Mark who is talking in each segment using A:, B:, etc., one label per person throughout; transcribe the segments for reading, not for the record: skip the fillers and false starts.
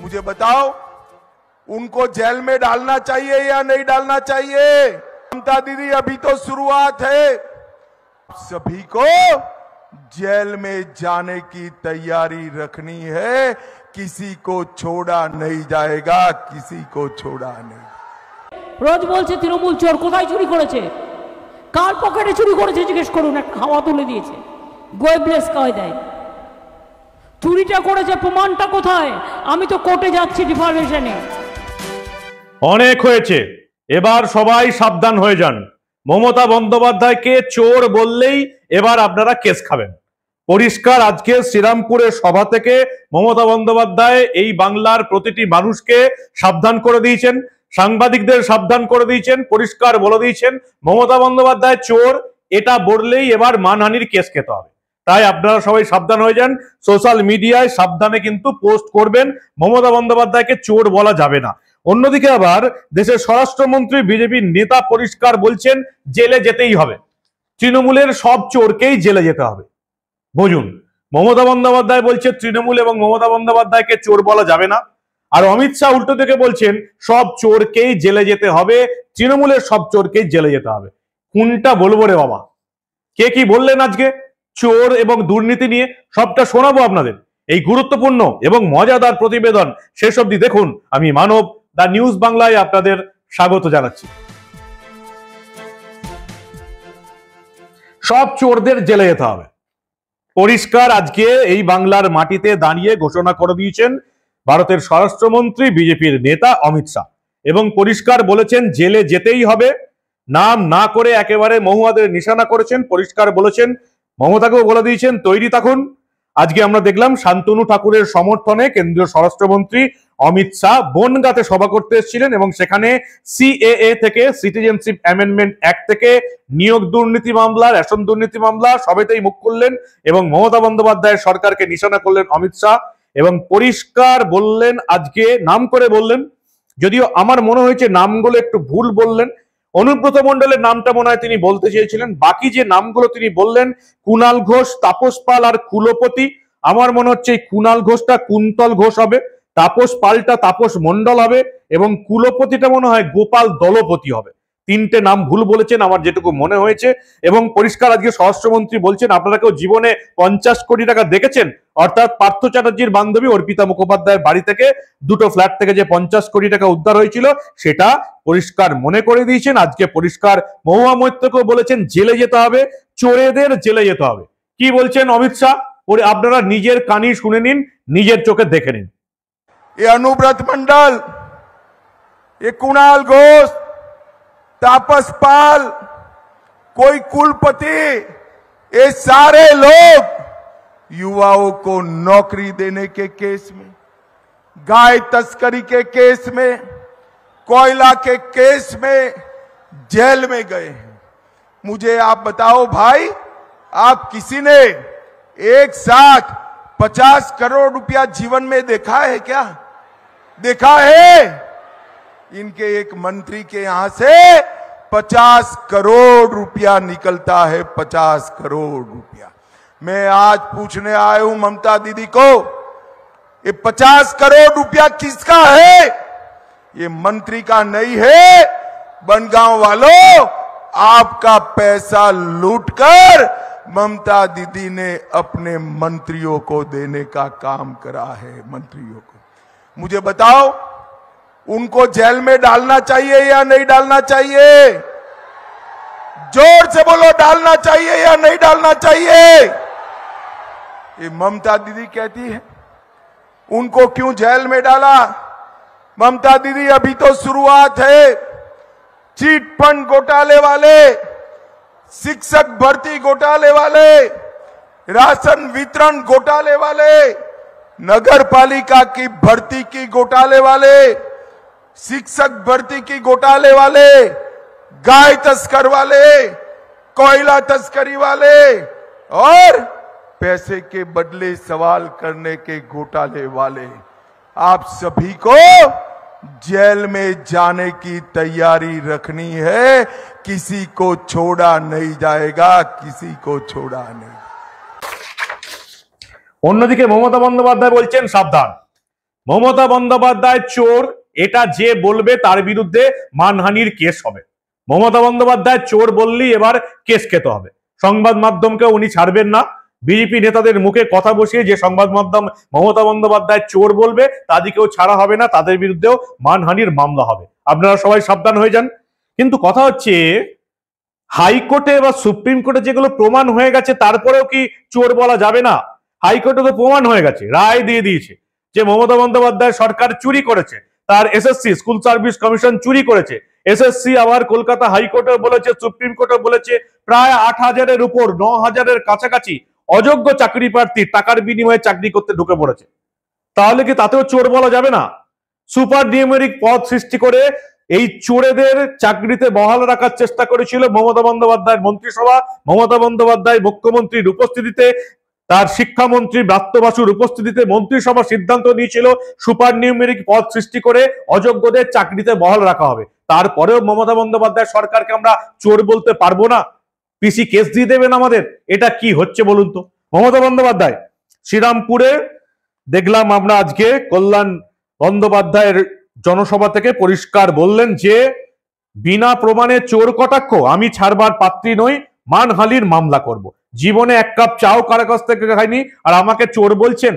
A: मुझे बताओ, उनको जेल में डालना चाहिए या नहीं डालना चाहिए? ममता दीदी, अभी तो शुरुआत है। सभी को जेल में जाने की तैयारी रखनी है। किसी को छोड़ा नहीं जाएगा, किसी को छोड़ा नहीं।
B: রোজ বলছে তৃণমূল চোর, কোথায় চুরি করেছে, কার পকেটে চুরি করেছে জিজ্ঞেস করুন, একটা হাওয়া তুলে দিয়েছে, গোয়েবলেস কায়দায় চুরিটা করেছে, প্রমাণটা কোথায়? আমি তো কোর্টে যাচ্ছি ডিফরমেশনে।
C: অনেক হয়েছে, এবার সবাই সাবধান হয়ে যান। মমতা বন্দ্যোপাধ্যায়কে চোর বললেই এবার আপনারা কেস খাবেন। পরিষ্কার আজকে শ্রীরামপুরের সভা থেকে মমতা বন্দ্যোপাধ্যায় এই বাংলার প্রতিটি মানুষকে সাবধান করে দিয়েছেন, সাংবাদিকদের সাবধান করে দিয়েছেন, পরিষ্কার বলে দিয়েছেন মমতা বন্দ্যোপাধ্যায় চোর, এটা বললেই এবার মানহানির কেস খেতে হবে। তাই আপনারা সবাই সাবধান হয়ে যান। সোশ্যাল মিডিয়ায় সাবধানে কিন্তু পোস্ট করবেন, মমতা বন্দ্যোপাধ্যায়কে চোর বলা যাবে না। অন্যদিকে আবার দেশের স্বরাষ্ট্রমন্ত্রী বিজেপির নেতা পরিষ্কার বলছেন জেলে যেতেই হবে, তৃণমূলের সব চোরকেই জেলে যেতে হবে। বুঝুন, মমতা বন্দ্যোপাধ্যায় বলছে তৃণমূল এবং মমতা বন্দ্যোপাধ্যায়কে চোর বলা যাবে না, আর অমিত শাহ উল্টো থেকে বলছেন সব চোরকেই জেলে যেতে হবে, তৃণমূলের সব চোরকেই জেলে যেতে হবে। কোনটা বলবো রে বাবা? কে কি বললেন আজকে চোর এবং দুর্নীতি নিয়ে, সবটা শোনাবো আপনাদের। এই গুরুত্বপূর্ণ এবং মজাদার প্রতিবেদন শেষ অবধি দেখুন। আমি মানব, দা নিউজ বাংলায় আপনাদের স্বাগত জানাচ্ছি। সব চোরদের জেলে যেতে হবে, পরিষ্কার আজকে এই বাংলার মাটিতে দাঁড়িয়ে ঘোষণা করে দিয়েছেন ভারতের স্বরাষ্ট্রমন্ত্রী বিজেপির নেতা অমিত শাহ, এবং পরিষ্কার বলেছেন জেলে যেতেই হবে। নাম না করে একেবারে মহুয়াদের নিশানা করেছেন, পরিষ্কার বলেছেন, মমতাকেও বলে দিয়েছেন তৈরি থাকুন। আজকে আমরা দেখলাম শান্তনু ঠাকুরের সমর্থনে কেন্দ্রীয় স্বরাষ্ট্রমন্ত্রী অমিত শাহ বনগাঁতে সভা করতে এসেছিলেন, এবং সেখানে সিএএ থেকে, সিটিজেনশিপ অ্যামেন্ডমেন্ট অ্যাক্ট থেকে, নিয়োগ দুর্নীতি মামলা, রেশন দুর্নীতি মামলা, সবেতেই মুখ খুললেন এবং মমতা বন্দ্যোপাধ্যায়ের সরকারকে নিশানা করলেন অমিত শাহ, এবং পরিষ্কার বললেন, আজকে নাম করে বললেন, যদিও আমার মনে হয়েছে নামগুলো একটু ভুল বললেন। অনুব্রত মণ্ডলের নামটা মনে হয় তিনি বলতে চেয়েছিলেন, বাকি যে নামগুলো তিনি বললেন কুণাল ঘোষ, তাপস পাল আর কুলপতি, আমার মনে হচ্ছে এই কুণাল ঘোষটা কুন্তল ঘোষ হবে, তাপস পালটা তাপস মণ্ডল হবে, এবং কুলপতিটা মনে হয় গোপাল দলপতি হবে। তিনটে নাম ভুল বলেছেন আমার যেটুকু মনে হয়েছে। এবং পরিষ্কার আজকে স্বরাষ্ট্রমন্ত্রী বলছেন, আপনারা কেউ জীবনে 50 কোটি টাকা দেখেছেন? অর্থাৎ পার্থ চ্যাটার্জির বান্ধবী অর্পিতা মুখোপাধ্যায়ের বাড়ি থেকে দুটো ফ্ল্যাট থেকে যে 50 কোটি টাকা উদ্ধার হয়েছিল সেটা পরিষ্কার মনে করে দিয়েছেন। আজকে পরিষ্কার মহুয়া মৈত্রকেও বলেছেন জেলে যেতে হবে, চোরেদের জেলে যেতে হবে। কি বলছেন অমিত শাহ আপনারা নিজের কানে শুনে নিন, নিজের চোখে দেখে নিন।
A: ये अनुव्रत मंडल, ये कुणाल घोष, तापस पाल, कोई कुलपति, ये सारे लोग युवाओं को नौकरी देने के केस में, गाय तस्करी के केस में, कोयला के केस में जेल में गए हैं। मुझे आप बताओ भाई, आप किसी ने एक साथ 50 करोड़ रुपया जीवन में देखा है क्या? देखा है? इनके एक मंत्री के यहां से 50 करोड़ रुपया निकलता है, 50 करोड़ रुपया। मैं आज पूछने आया हूं ममता दीदी को, ये 50 करोड़ रुपया किसका है? ये मंत्री का नहीं है। बनगांव वालों, आपका पैसा लूटकर ममता दीदी ने अपने मंत्रियों को देने का काम करा है। मंत्रियों को मुझे बताओ, उनको जेल में डालना चाहिए या नहीं डालना चाहिए? जोर से बोलो, डालना चाहिए या नहीं डालना चाहिए? ये ममता दीदी कहती है उनको क्यों जेल में डाला? ममता दीदी, अभी तो शुरुआत है। चीट फंड घोटाले वाले, शिक्षक भर्ती घोटाले वाले, राशन वितरण घोटाले वाले, नगर पालिका की भर्ती की घोटाले वाले, शिक्षक भर्ती की घोटाले वाले, गाय तस्कर वाले, कोयला तस्करी वाले और पैसे के बदले सवाल करने के घोटाले वाले, आप सभी को जेल में जाने की तैयारी रखनी है। किसी को छोड़ा नहीं जाएगा, किसी को छोड़ा नहीं।
C: অন্যদিকে মমতা বন্দ্যোপাধ্যায় বলছেন সাবধান। মমতা বন্দ্যোপাধ্যায় চোর এটা যে বলবে তার বিরুদ্ধে মানহানির কেস হবে। মমতা বন্দ্যোপাধ্যায় চোর বললেই এবার কেস খেতে হবে। সংবাদ মাধ্যমকে উনি ছাড়বেন না। বিজেপি নেতাদের মুখে কথা বসিয়ে যে সংবাদ মাধ্যম মমতা বন্দ্যোপাধ্যায় চোর বলবে তাদেরকেও ছাড়া হবে না, তাদের বিরুদ্ধেও মানহানির মামলা হবে। আপনারা সবাই সাবধান হয়ে যান। কিন্তু কথা হচ্ছে, হাইকোর্টে বা সুপ্রিম কোর্টে যেগুলো প্রমাণ হয়ে গেছে তারপরেও কি চোর বলা যাবে না? হাইকোর্টে তো প্রমাণ হয়ে গেছে, রায় দিয়ে দিয়েছে যে মমতা বন্দ্যোপাধ্যায় সরকার চুরি করেছে, তার এসএসসি স্কুল সার্ভিস কমিশন চুরি করেছে। এসএসসি আবার কলকাতা হাইকোর্টে বলেছে, সুপ্রিম কোর্টে বলেছে, প্রায় 8,000-এর উপর 9,000-এর কাছাকাছি অযোগ্য চাকরি প্রার্থী টাকার বিনিময়ে চাকরি করতে ঢুকে পড়েছে। তাহলে কি তাতেও চোর বলা যাবে না? সুপার নিউমেরিক পদ সৃষ্টি করে এই চোরেদের চাকরিতে বহাল রাখার চেষ্টা করেছিল মমতা বন্দ্যোপাধ্যায়ের মন্ত্রিসভা। মমতা বন্দ্যোপাধ্যায় মুখ্যমন্ত্রীর উপস্থিতিতে, তার শিক্ষামন্ত্রী ব্রাত্য বাসুর উপস্থিতিতে মন্ত্রিসভা সিদ্ধান্ত নিয়েছিল সুপার নিউমেরিক পদ সৃষ্টি করে অযোগ্যদের চাকরিতে বহাল রাখা হবে। তারপরেও মমতা বন্দ্যোপাধ্যায় সরকারকে আমরা চোর বলতে পারবো না? পিসি কেস দিয়ে দেবেন আমাদের? এটা কি হচ্ছে বলুন তো? মমতা বন্দ্যোপাধ্যায় শ্রীরামপুরে দেখলাম আমরা আজকে কল্যাণ বন্দ্যোপাধ্যায়ের জনসভা থেকে পরিষ্কার বললেন যে বিনা প্রমাণে চোর কটাক্ষ আমি ছাড়বার পাত্রী নই, মানহানির মামলা করব। জীবনে এক কাপ চাও কারো কাছ থেকে খাইনি আর আমাকে চোর বলছেন?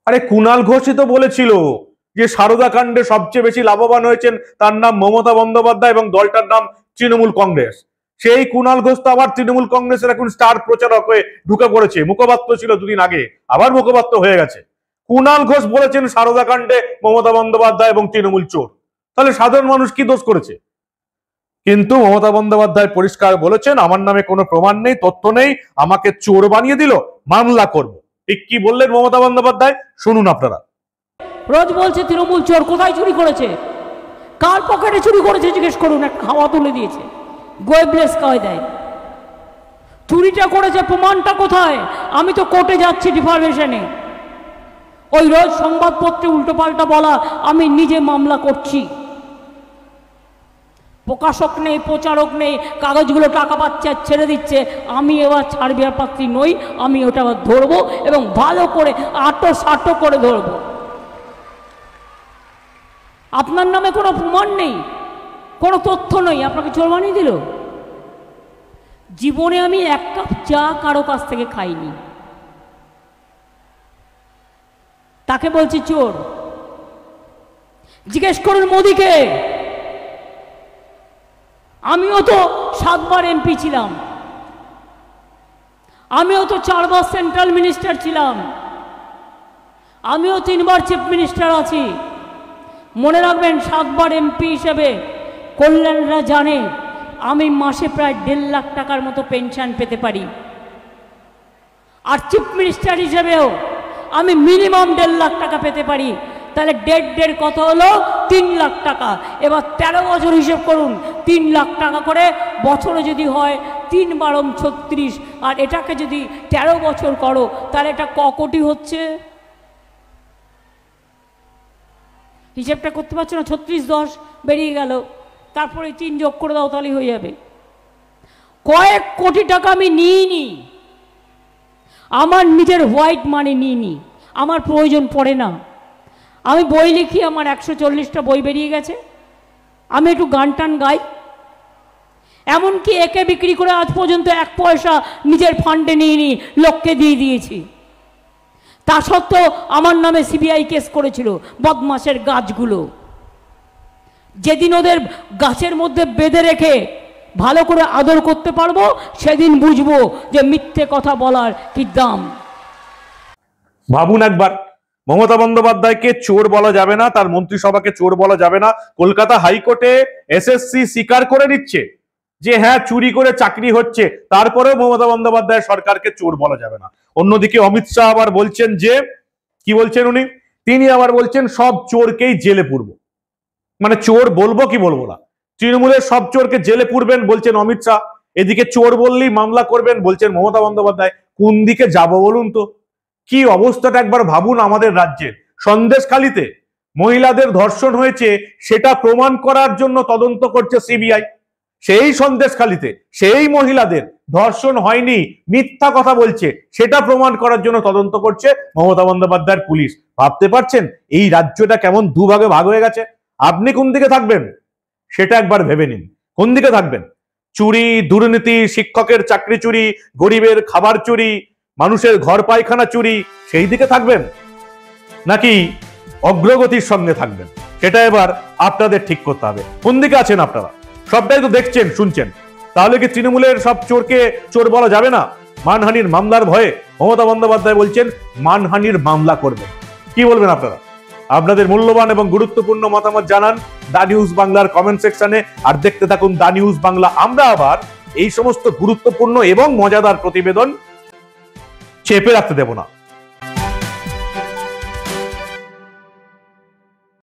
C: আরে কুণাল ঘোষই তো বলেছিল যে সারদা কাণ্ডে সবচেয়ে বেশি লাভবান হয়েছেন তার নাম মমতা বন্দ্যোপাধ্যায় এবং দলটার নাম তৃণমূল কংগ্রেস। সেই কুণাল ঘোষ তো আবার তৃণমূল কংগ্রেসের এখন স্টার প্রচারক হয়ে ঢুকে পড়েছে। মুখপাত্র ছিল দুদিন আগে, আবার মুখপাত্র হয়ে গেছে। কুণাল ঘোষ বলেছেন সারদা কাণ্ডে মমতা বন্দ্যোপাধ্যায় এবং তৃণমূল চোর। তাহলে সাধারণ মানুষ কি দোষ করেছে? কিন্তু মমতা বন্দ্যোপাধ্যায় পরিষ্কার বলেছেন আমার নামে কোনো প্রমাণ নেই, তথ্য নেই, আমাকে চোর বানিয়ে দিল, মামলা করব। ঠিক কি বললেন মমতা বন্দ্যোপাধ্যায় শুনুন আপনারা।
B: রোজ বলছে তৃণমূল চোর, কোথায় চুরি করেছে, কার পকেটে চুরি করেছে জিজ্ঞেস করুন, একটা হাওয়া তুলে দিয়েছে, গোয়েবলেস কায়দায় চুরিটা করেছে, প্রমাণটা কোথায়? আমি তো কোর্টে যাচ্ছি ডিফার্মেশনে, ওই রোজ সংবাদপত্রে উল্টোপাল্টা বলা, আমি নিজে মামলা করছি। প্রকাশক নেই, প্রচারক নেই, কাগজগুলো টাকা পাচ্ছে আর ছেড়ে দিচ্ছে। আমি এবার ছাড়বিয়ার পাত্রী নই, আমি ওটা ধরবো এবং ভালো করে আটো সাটো করে ধরবো। আপনার নামে কোনো প্রমাণ নেই, কোনো তথ্য নেই, আপনাকে চোর বানিয়ে দিল। জীবনে আমি এক কাপ চা কারো কাছ থেকে খাইনি, তাকে বলছি চোর। জিজ্ঞেস করুন মোদিকে, আমিও তো 7 বার এমপি ছিলাম, আমিও তো 4 বার সেন্ট্রাল মিনিস্টার ছিলাম, আমিও 3 বার চিফ মিনিস্টার আছি। মনে রাখবেন 7 বার এমপি হিসেবে কল্যাণরা জানে আমি মাসে প্রায় 1.5 লাখ টাকার মতো পেনশন পেতে পারি, আর চিফ মিনিস্টার হিসেবেও আমি মিনিমাম 1.5 লাখ টাকা পেতে পারি। তাহলে 1.5 কত হলো? 3 লাখ টাকা। এবার 13 বছর হিসেব করুন, 3 লাখ টাকা করে বছরে যদি হয় 3 বারং 36, আর এটাকে যদি 13 বছর করো তাহলে এটা ক কোটি হচ্ছে? হিসেবটা করতে পারছো না? 36-10 বেরিয়ে গেল, তারপরে 3 যোগ করে দাও, তাহলেই হয়ে যাবে। কয়েক কোটি টাকা আমি নিইনি, আমার নিজের হোয়াইট মানি নিইনি, আমার প্রয়োজন পড়ে না। আমি বই লিখি, আমার 140টা বই বেরিয়ে গেছে, আমি একটু গান টান গাই, এমনকি একে বিক্রি করে আজ পর্যন্ত 1 পয়সা নিজের ফান্ডে নিইনি, লোককে দিয়ে দিয়েছি। তা সত্ত্বেও আমার নামে সিবিআই কেস করেছিল, বদমাশের গাছগুলো। যেদিন ওদের গাছের মধ্যে বেঁধে রেখে ভালো করে আদর করতে পারবো সেদিন বুঝবো যে মিথ্যে কথা বলার কি দাম।
C: ভাবুন একবার, মমতা বন্দ্যোপাধ্যায়কে চোর বলা যাবে না, তার মন্ত্রিসভাকে চোর বলা যাবে না। কলকাতা হাইকোর্টে এসএসসি স্বীকার করে নিচ্ছে যে হ্যাঁ চুরি করে চাকরি হচ্ছে, তারপরেও মমতা বন্দ্যোপাধ্যায় সরকারকে চোর বলা যাবে না। অন্যদিকে অমিত শাহ আবার বলছেন যে, কি বলছেন উনি? তিনি আবার বলছেন সব চোরকেই জেলে পুরবো। মানে চোর বলবো কি বলবো না, তৃণমূলের সব চোরকে জেলে পুরবেন বলছেন অমিত শাহ, এদিকে চোর বললেই মামলা করবেন বলছেন মমতা বন্দ্যোপাধ্যায়। কোন দিকে যাব বলুন তো? কি অবস্থাটা একবার ভাবুন। আমাদের রাজ্যের সন্দেশখালীতে মহিলাদের ধর্ষণ হয়েছে সেটা প্রমাণ করার জন্য তদন্ত করছে সিবিআই। সেই সন্দেশখালীতে সেই মহিলাদের ধর্ষণ হয়নি, মিথ্যা কথা বলছে, সেটা প্রমাণ করার জন্য তদন্ত করছে মমতা বন্দ্যোপাধ্যায়ের পুলিশ। ভাবতে পারছেন এই রাজ্যটা কেমন দুভাগে ভাগ হয়ে গেছে? আপনি কোন দিকে থাকবেন সেটা একবার ভেবে নিন। কোন দিকে থাকবেন? চুরি, দুর্নীতি, শিক্ষকের চাকরি চুরি, গরিবের খাবার চুরি, মানুষের ঘর পায়খানা চুরি, সেই দিকে থাকবেন নাকি অগ্রগতির সঙ্গে থাকবেন? সেটা এবার আপনাদের ঠিক করতে হবে। কোন দিকে আছেন আপনারা? সবটাই তো দেখছেন, শুনছেন। তাহলে কি তৃণমূলের সব চোরকে চোর বলা যাবে না? মানহানির মামলার ভয়ে মমতা বন্দ্যোপাধ্যায় বলছেন মানহানির মামলা করবেন। কি বলবেন আপনারা? আপনাদের মূল্যবান এবং গুরুত্বপূর্ণ মতামত জানান দা নিউজ বাংলার কমেন্ট সেকশনে। আর দেখতে থাকুন দা নিউজ বাংলা। আমরা আবার এই সমস্ত গুরুত্বপূর্ণ এবং মজাদার প্রতিবেদন চেপে রাখতে দেব না।